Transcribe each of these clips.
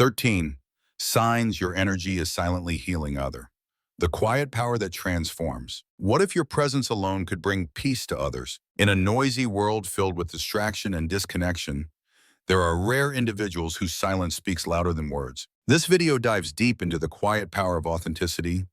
13. Signs your energy is silently healing other. The quiet power that transforms. What if your presence alone could bring peace to others? In a noisy world filled with distraction and disconnection, there are rare individuals whose silence speaks louder than words. This video dives deep into the quiet power of authenticity,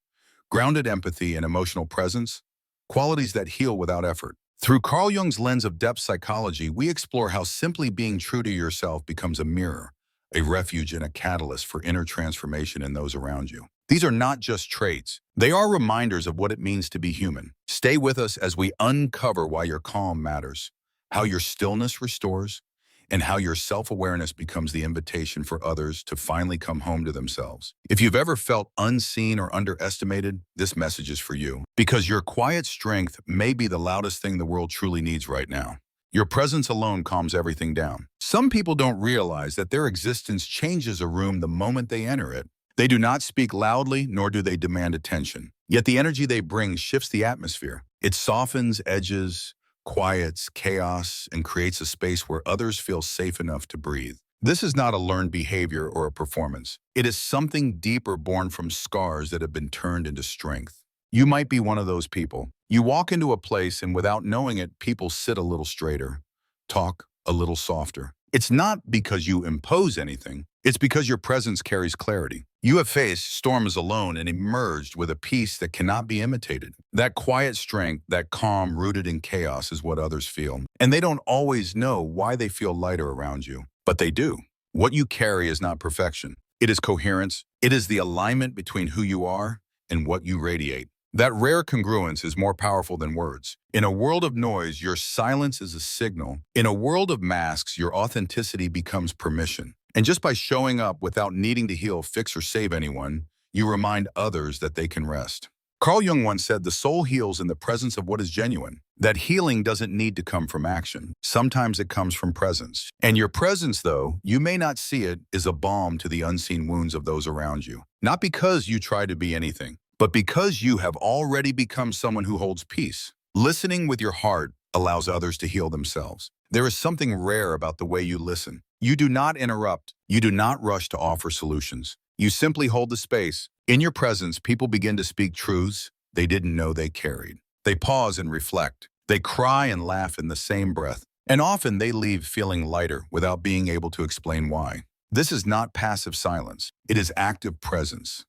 grounded empathy, and emotional presence, qualities that heal without effort. Through Carl Jung's lens of depth psychology, we explore how simply being true to yourself becomes a mirror, a refuge, and a catalyst for inner transformation in those around you. These are not just traits. They are reminders of what it means to be human. Stay with us as we uncover why your calm matters, how your stillness restores, and how your self-awareness becomes the invitation for others to finally come home to themselves. If you've ever felt unseen or underestimated, this message is for you. Because your quiet strength may be the loudest thing the world truly needs right now. Your presence alone calms everything down. Some people don't realize that their existence changes a room the moment they enter it. They do not speak loudly, nor do they demand attention. Yet the energy they bring shifts the atmosphere. It softens edges, quiets chaos, and creates a space where others feel safe enough to breathe. This is not a learned behavior or a performance. It is something deeper born from scars that have been turned into strength. You might be one of those people. You walk into a place and without knowing it, people sit a little straighter, talk a little softer. It's not because you impose anything. It's because your presence carries clarity. You have faced storms alone and emerged with a peace that cannot be imitated. That quiet strength, that calm rooted in chaos is what others feel. And they don't always know why they feel lighter around you, but they do. What you carry is not perfection. It is coherence. It is the alignment between who you are and what you radiate. That rare congruence is more powerful than words. In a world of noise, your silence is a signal. In a world of masks, your authenticity becomes permission. And just by showing up without needing to heal, fix, or save anyone, you remind others that they can rest. Carl Jung once said, the soul heals in the presence of what is genuine. That healing doesn't need to come from action. Sometimes it comes from presence. And your presence, though you may not see it, is a balm to the unseen wounds of those around you. Not because you try to be anything, but because you have already become someone who holds peace. Listening with your heart allows others to heal themselves. There is something rare about the way you listen. You do not interrupt. You do not rush to offer solutions. You simply hold the space. In your presence, people begin to speak truths they didn't know they carried. They pause and reflect. They cry and laugh in the same breath. And often they leave feeling lighter without being able to explain why. This is not passive silence. It is active presence.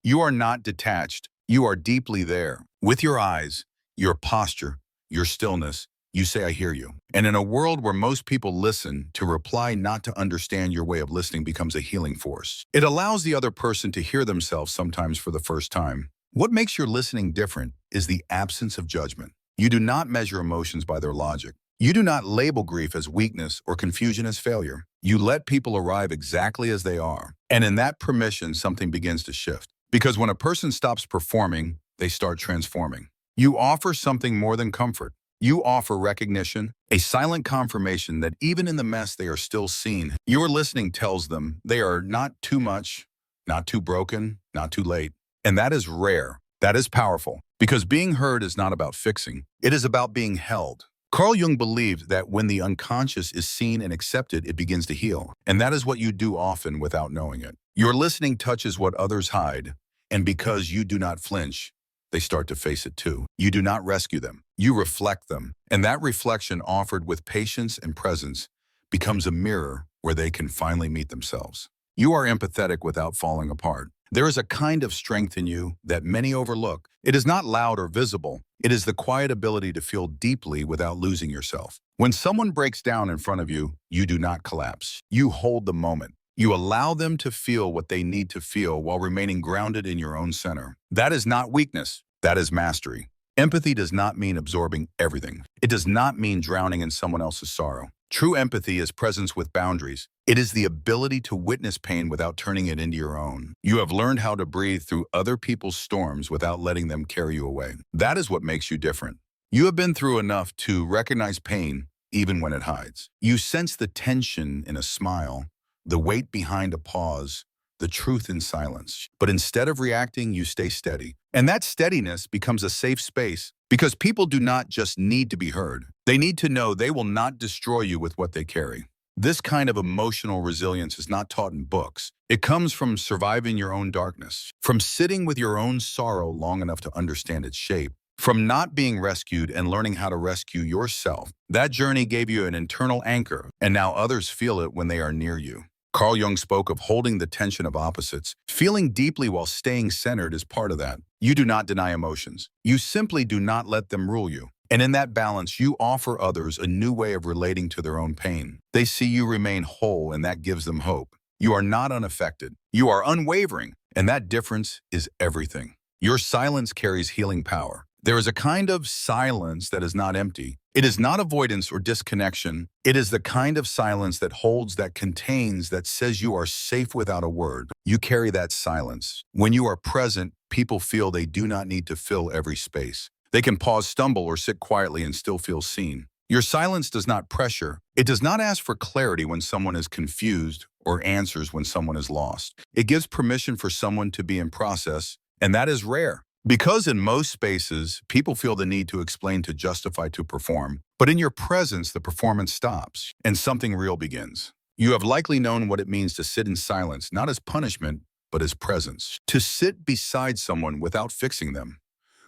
You are not detached. You are deeply there. With your eyes, your posture, your stillness, you say, I hear you. And in a world where most people listen, to reply not to understand your way of listening becomes a healing force. It allows the other person to hear themselves sometimes for the first time. What makes your listening different is the absence of judgment. You do not measure emotions by their logic. You do not label grief as weakness or confusion as failure. You let people arrive exactly as they are. And in that permission, something begins to shift. Because when a person stops performing, they start transforming. You offer something more than comfort. You offer recognition, a silent confirmation that even in the mess they are still seen. Your listening tells them they are not too much, not too broken, not too late. And that is rare. That is powerful. Because being heard is not about fixing. It is about being held. Carl Jung believed that when the unconscious is seen and accepted, it begins to heal. And that is what you do often without knowing it. Your listening touches what others hide. And because you do not flinch, they start to face it too. You do not rescue them. You reflect them. And that reflection, offered with patience and presence, becomes a mirror where they can finally meet themselves. You are empathetic without falling apart. There is a kind of strength in you that many overlook. It is not loud or visible. It is the quiet ability to feel deeply without losing yourself. When someone breaks down in front of you, you do not collapse. You hold the moment. You allow them to feel what they need to feel while remaining grounded in your own center. That is not weakness. That is mastery. Empathy does not mean absorbing everything. It does not mean drowning in someone else's sorrow. True empathy is presence with boundaries. It is the ability to witness pain without turning it into your own. You have learned how to breathe through other people's storms without letting them carry you away. That is what makes you different. You have been through enough to recognize pain even when it hides. You sense the tension in a smile, the weight behind a pause, the truth in silence. But instead of reacting, you stay steady. And that steadiness becomes a safe space because people do not just need to be heard. They need to know they will not destroy you with what they carry. This kind of emotional resilience is not taught in books. It comes from surviving your own darkness, from sitting with your own sorrow long enough to understand its shape, from not being rescued and learning how to rescue yourself. That journey gave you an internal anchor, and now others feel it when they are near you. Carl Jung spoke of holding the tension of opposites. Feeling deeply while staying centered is part of that. You do not deny emotions. You simply do not let them rule you. And in that balance, you offer others a new way of relating to their own pain. They see you remain whole, and that gives them hope. You are not unaffected. You are unwavering, and that difference is everything. Your silence carries healing power. There is a kind of silence that is not empty. It is not avoidance or disconnection. It is the kind of silence that holds, that contains, that says you are safe without a word. You carry that silence. When you are present, people feel they do not need to fill every space. They can pause, stumble, or sit quietly and still feel seen. Your silence does not pressure. It does not ask for clarity when someone is confused or answers when someone is lost. It gives permission for someone to be in process, and that is rare. Because in most spaces, people feel the need to explain, to justify, to perform. But in your presence, the performance stops, and something real begins. You have likely known what it means to sit in silence, not as punishment, but as presence. To sit beside someone without fixing them,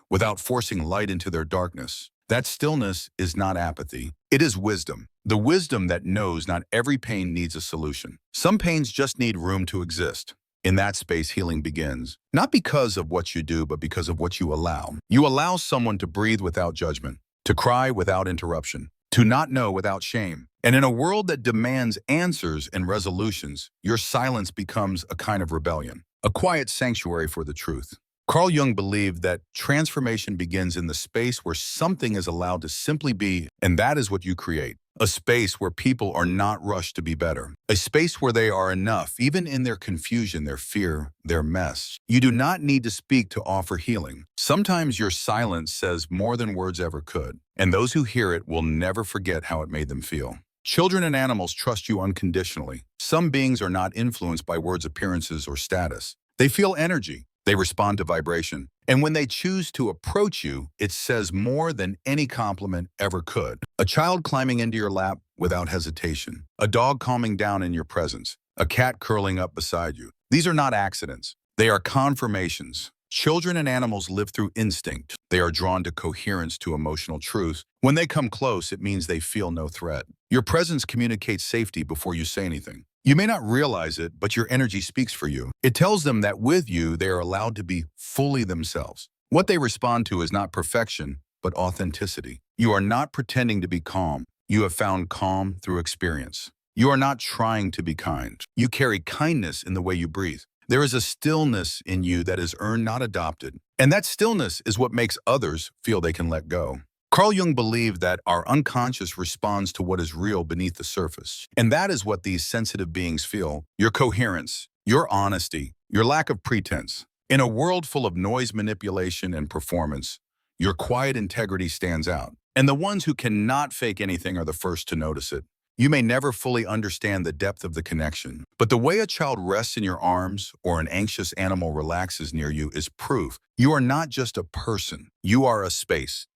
without forcing light into their darkness. That stillness is not apathy. It is wisdom. The wisdom that knows not every pain needs a solution. Some pains just need room to exist. In that space, healing begins. Not because of what you do, but because of what you allow. You allow someone to breathe without judgment, to cry without interruption, to not know without shame. And in a world that demands answers and resolutions, your silence becomes a kind of rebellion, a quiet sanctuary for the truth. Carl Jung believed that transformation begins in the space where something is allowed to simply be, and that is what you create. A space where people are not rushed to be better. A space where they are enough, even in their confusion, their fear, their mess. You do not need to speak to offer healing. Sometimes your silence says more than words ever could, and those who hear it will never forget how it made them feel. Children and animals trust you unconditionally. Some beings are not influenced by words, appearances, or status. They feel energy. They respond to vibration. And when they choose to approach you, it says more than any compliment ever could. A child climbing into your lap without hesitation. A dog calming down in your presence. A cat curling up beside you. These are not accidents. They are confirmations. Children and animals live through instinct. They are drawn to coherence, to emotional truth. When they come close, it means they feel no threat. Your presence communicates safety before you say anything. You may not realize it, but your energy speaks for you. It tells them that with you, they are allowed to be fully themselves. What they respond to is not perfection, but authenticity. You are not pretending to be calm. You have found calm through experience. You are not trying to be kind. You carry kindness in the way you breathe. There is a stillness in you that is earned, not adopted. And that stillness is what makes others feel they can let go. Carl Jung believed that our unconscious responds to what is real beneath the surface. And that is what these sensitive beings feel. Your coherence, your honesty, your lack of pretense. In a world full of noise, manipulation, and performance, your quiet integrity stands out. And the ones who cannot fake anything are the first to notice it. You may never fully understand the depth of the connection, but the way a child rests in your arms or an anxious animal relaxes near you is proof you are not just a person. You are a space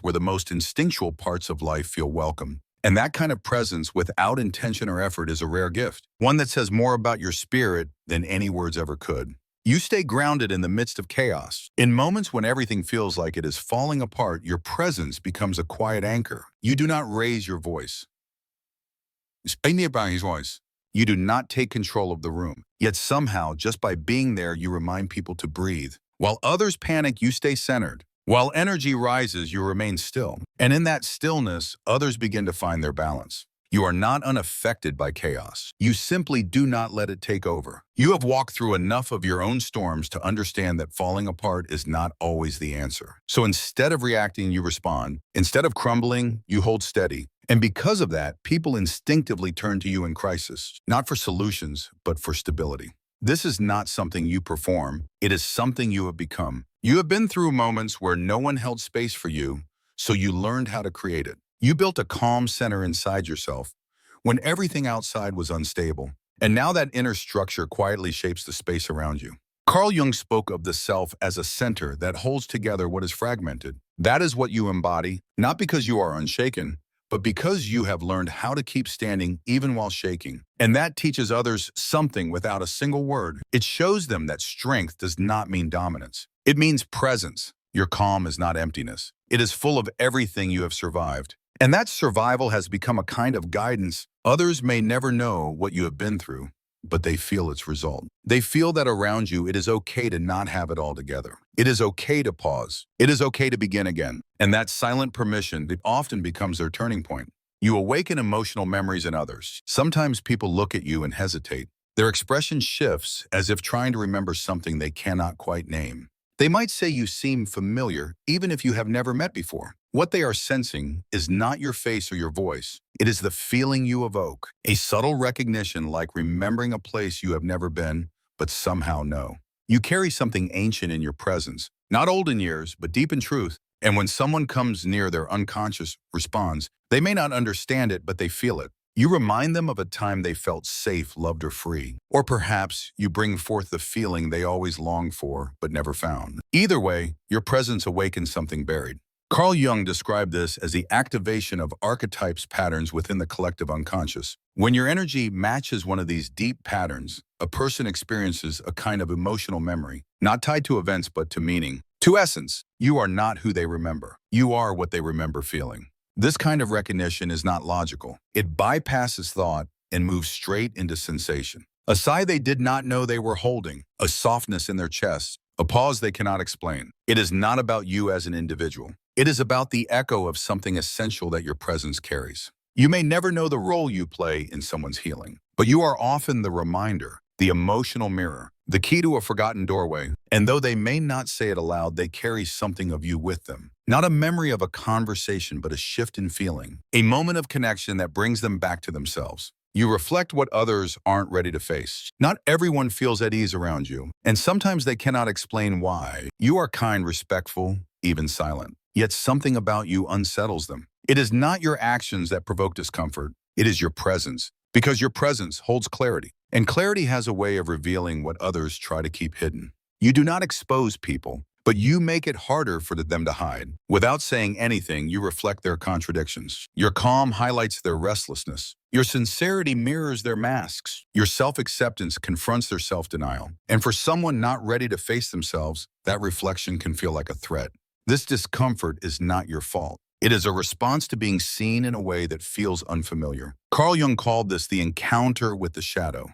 where the most instinctual parts of life feel welcome. And that kind of presence without intention or effort is a rare gift, one that says more about your spirit than any words ever could. You stay grounded in the midst of chaos. In moments when everything feels like it is falling apart, your presence becomes a quiet anchor. You do not raise your voice. Stay nearby his voice. You do not take control of the room. Yet somehow, just by being there, you remind people to breathe. While others panic, you stay centered. While energy rises, you remain still. And in that stillness, others begin to find their balance. You are not unaffected by chaos. You simply do not let it take over. You have walked through enough of your own storms to understand that falling apart is not always the answer. So instead of reacting, you respond. Instead of crumbling, you hold steady. And because of that, people instinctively turn to you in crisis, not for solutions, but for stability. This is not something you perform. It is something you have become. You have been through moments where no one held space for you, so you learned how to create it. You built a calm center inside yourself when everything outside was unstable. And now that inner structure quietly shapes the space around you. Carl Jung spoke of the self as a center that holds together what is fragmented. That is what you embody, not because you are unshaken, but because you have learned how to keep standing even while shaking. And that teaches others something without a single word. It shows them that strength does not mean dominance. It means presence. Your calm is not emptiness. It is full of everything you have survived. And that survival has become a kind of guidance. Others may never know what you have been through, but they feel its result. They feel that around you it is okay to not have it all together. It is okay to pause. It is okay to begin again. And that silent permission that often becomes their turning point. You awaken emotional memories in others. Sometimes people look at you and hesitate. Their expression shifts as if trying to remember something they cannot quite name. They might say you seem familiar, even if you have never met before. What they are sensing is not your face or your voice. It is the feeling you evoke, a subtle recognition like remembering a place you have never been, but somehow know. You carry something ancient in your presence, not old in years, but deep in truth. And when someone comes near, their unconscious responds. They may not understand it, but they feel it. You remind them of a time they felt safe, loved, or free. Or perhaps you bring forth the feeling they always longed for but never found. Either way, your presence awakens something buried. Carl Jung described this as the activation of archetypes patterns within the collective unconscious. When your energy matches one of these deep patterns, a person experiences a kind of emotional memory, not tied to events but to meaning. To essence, you are not who they remember. You are what they remember feeling. This kind of recognition is not logical. It bypasses thought and moves straight into sensation. A sigh they did not know they were holding, a softness in their chest, a pause they cannot explain. It is not about you as an individual. It is about the echo of something essential that your presence carries. You may never know the role you play in someone's healing, but you are often the reminder, the emotional mirror, the key to a forgotten doorway. And though they may not say it aloud, they carry something of you with them. Not a memory of a conversation, but a shift in feeling, a moment of connection that brings them back to themselves. You reflect what others aren't ready to face. Not everyone feels at ease around you, and sometimes they cannot explain why. You are kind, respectful, even silent. Yet something about you unsettles them. It is not your actions that provoke discomfort. It is your presence, because your presence holds clarity. And clarity has a way of revealing what others try to keep hidden. You do not expose people, but you make it harder for them to hide. Without saying anything, you reflect their contradictions. Your calm highlights their restlessness. Your sincerity mirrors their masks. Your self-acceptance confronts their self-denial. And for someone not ready to face themselves, that reflection can feel like a threat. This discomfort is not your fault. It is a response to being seen in a way that feels unfamiliar. Carl Jung called this the encounter with the shadow,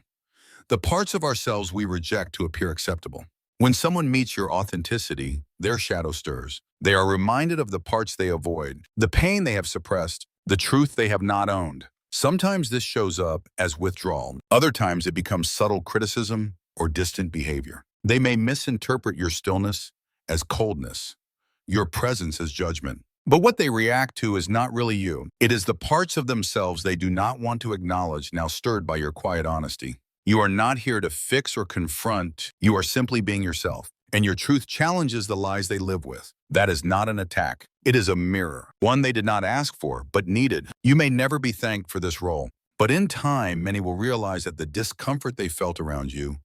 the parts of ourselves we reject to appear acceptable. When someone meets your authenticity, their shadow stirs. They are reminded of the parts they avoid, the pain they have suppressed, the truth they have not owned. Sometimes this shows up as withdrawal. Other times it becomes subtle criticism or distant behavior. They may misinterpret your stillness as coldness, your presence as judgment. But what they react to is not really you. It is the parts of themselves they do not want to acknowledge, now stirred by your quiet honesty. You are not here to fix or confront. You are simply being yourself. And your truth challenges the lies they live with. That is not an attack. It is a mirror, one they did not ask for, but needed. You may never be thanked for this role, but in time, many will realize that the discomfort they felt around you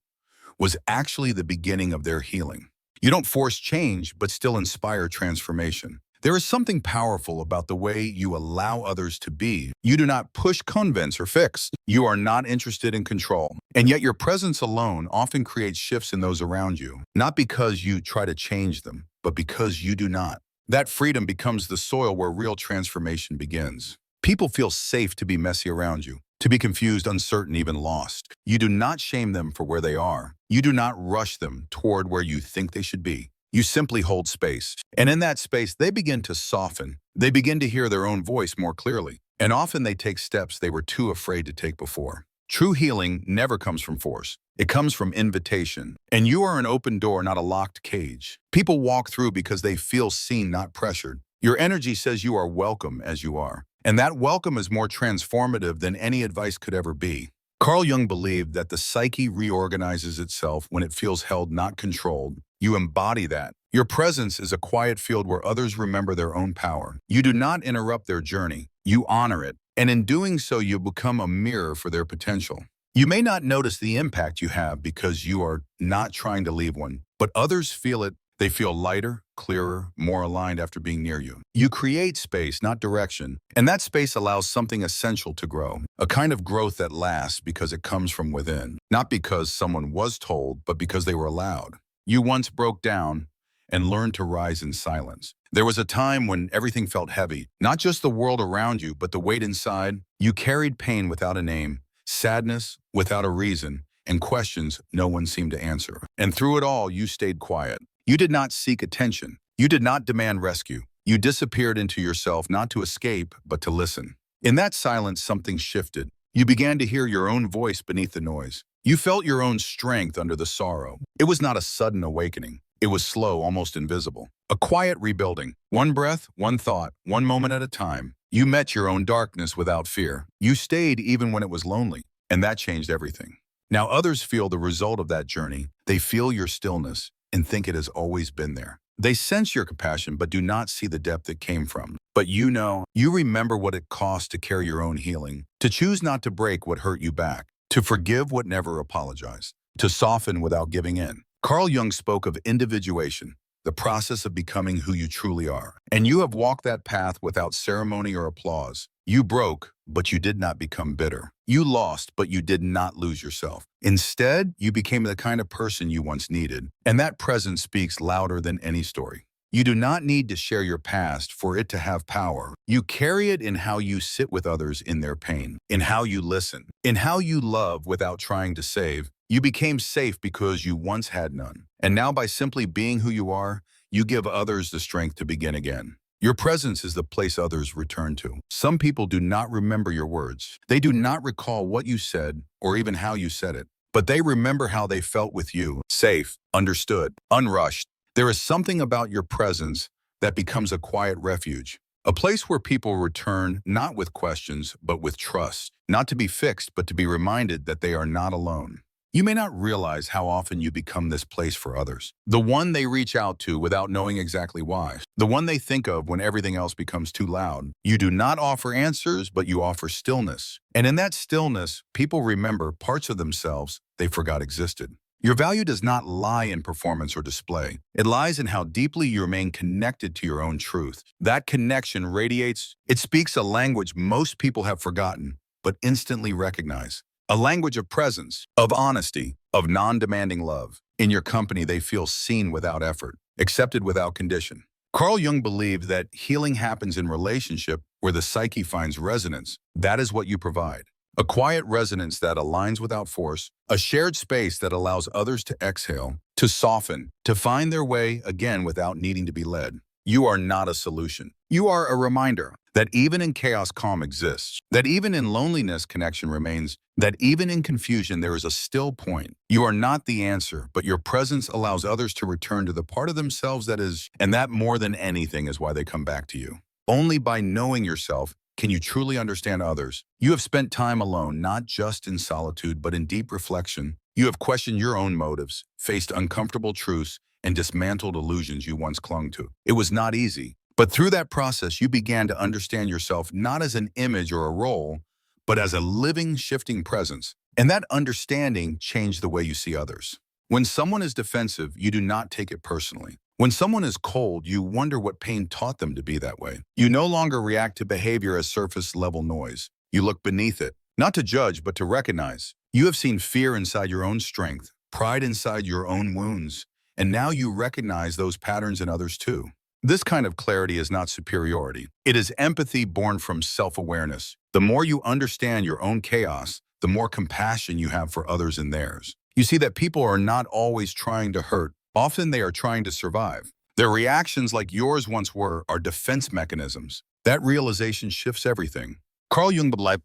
was actually the beginning of their healing. You don't force change, but still inspire transformation. There is something powerful about the way you allow others to be. You do not push, convince, or fix. You are not interested in control. And yet your presence alone often creates shifts in those around you, not because you try to change them, but because you do not. That freedom becomes the soil where real transformation begins. People feel safe to be messy around you, to be confused, uncertain, even lost. You do not shame them for where they are. You do not rush them toward where you think they should be. You simply hold space. And in that space, they begin to soften. They begin to hear their own voice more clearly. And often they take steps they were too afraid to take before. True healing never comes from force. It comes from invitation. And you are an open door, not a locked cage. People walk through because they feel seen, not pressured. Your energy says you are welcome as you are. And that welcome is more transformative than any advice could ever be. Carl Jung believed that the psyche reorganizes itself when it feels held, not controlled. You embody that. Your presence is a quiet field where others remember their own power. You do not interrupt their journey. You honor it. And in doing so, you become a mirror for their potential. You may not notice the impact you have because you are not trying to leave one, but others feel it They feel lighter, clearer, more aligned after being near you. You create space, not direction, and that space allows something essential to grow, a kind of growth that lasts because it comes from within, not because someone was told, but because they were allowed. You once broke down and learned to rise in silence. There was a time when everything felt heavy, not just the world around you, but the weight inside. You carried pain without a name, sadness without a reason, and questions no one seemed to answer. And through it all, you stayed quiet. You did not seek attention. You did not demand rescue. You disappeared into yourself, not to escape, but to listen. In that silence, something shifted. You began to hear your own voice beneath the noise. You felt your own strength under the sorrow. It was not a sudden awakening. It was slow, almost invisible. A quiet rebuilding. One breath, one thought, one moment at a time. You met your own darkness without fear. You stayed even when it was lonely, and that changed everything. Now others feel the result of that journey. They feel your stillness and think it has always been there. They sense your compassion but do not see the depth it came from. But you know, you remember what it cost to carry your own healing, to choose not to break what hurt you back, to forgive what never apologized, to soften without giving in. Carl Jung spoke of individuation, the process of becoming who you truly are. And you have walked that path without ceremony or applause. You broke, but you did not become bitter. You lost, but you did not lose yourself. Instead, you became the kind of person you once needed. And that presence speaks louder than any story. You do not need to share your past for it to have power. You carry it in how you sit with others in their pain, in how you listen, in how you love without trying to save. You became safe because you once had none. And now by simply being who you are, you give others the strength to begin again. Your presence is the place others return to. Some people do not remember your words. They do not recall what you said or even how you said it. But they remember how they felt with you, safe, understood, unrushed. There is something about your presence that becomes a quiet refuge, a place where people return not with questions, but with trust, not to be fixed, but to be reminded that they are not alone. You may not realize how often you become this place for others, the one they reach out to without knowing exactly why, the one they think of when everything else becomes too loud. You do not offer answers, but you offer stillness. And in that stillness, people remember parts of themselves they forgot existed. Your value does not lie in performance or display. It lies in how deeply you remain connected to your own truth. That connection radiates. It speaks a language most people have forgotten, but instantly recognize. A language of presence, of honesty, of non-demanding love. In your company, they feel seen without effort, accepted without condition. Carl Jung believed that healing happens in relationship where the psyche finds resonance. That is what you provide. A quiet resonance that aligns without force, a shared space that allows others to exhale, to soften, to find their way again without needing to be led. You are not a solution. You are a reminder that even in chaos, calm exists, that even in loneliness, connection remains, that even in confusion, there is a still point. You are not the answer, but your presence allows others to return to the part of themselves that is, and that more than anything is why they come back to you. Only by knowing yourself can you truly understand others. You have spent time alone, not just in solitude, but in deep reflection. You have questioned your own motives, faced uncomfortable truths, and dismantled illusions you once clung to. It was not easy, but through that process, you began to understand yourself not as an image or a role, but as a living, shifting presence. And that understanding changed the way you see others. When someone is defensive, you do not take it personally. When someone is cold, you wonder what pain taught them to be that way. You no longer react to behavior as surface-level noise. You look beneath it, not to judge, but to recognize. You have seen fear inside your own strength, pride inside your own wounds, and now you recognize those patterns in others too. This kind of clarity is not superiority. It is empathy born from self-awareness. The more you understand your own chaos, the more compassion you have for others and theirs. You see that people are not always trying to hurt. Often they are trying to survive. Their reactions, like yours once were, are defense mechanisms. That realization shifts everything. Carl Jung believed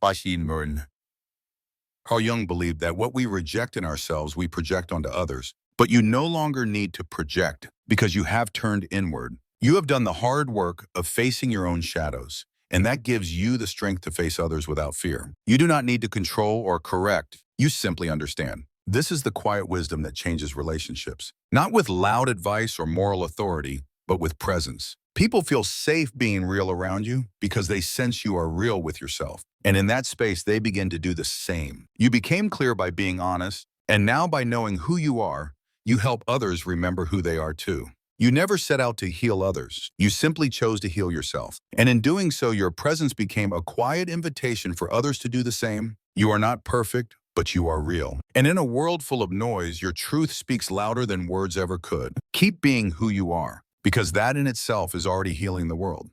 that what we reject in ourselves, we project onto others. But you no longer need to project because you have turned inward. You have done the hard work of facing your own shadows, and that gives you the strength to face others without fear. You do not need to control or correct. You simply understand. This is the quiet wisdom that changes relationships. Not with loud advice or moral authority, but with presence. People feel safe being real around you because they sense you are real with yourself. And in that space, they begin to do the same. You became clear by being honest, and now by knowing who you are, you help others remember who they are too. You never set out to heal others. You simply chose to heal yourself. And in doing so, your presence became a quiet invitation for others to do the same. You are not perfect, but you are real. And in a world full of noise, your truth speaks louder than words ever could. Keep being who you are, because that in itself is already healing the world.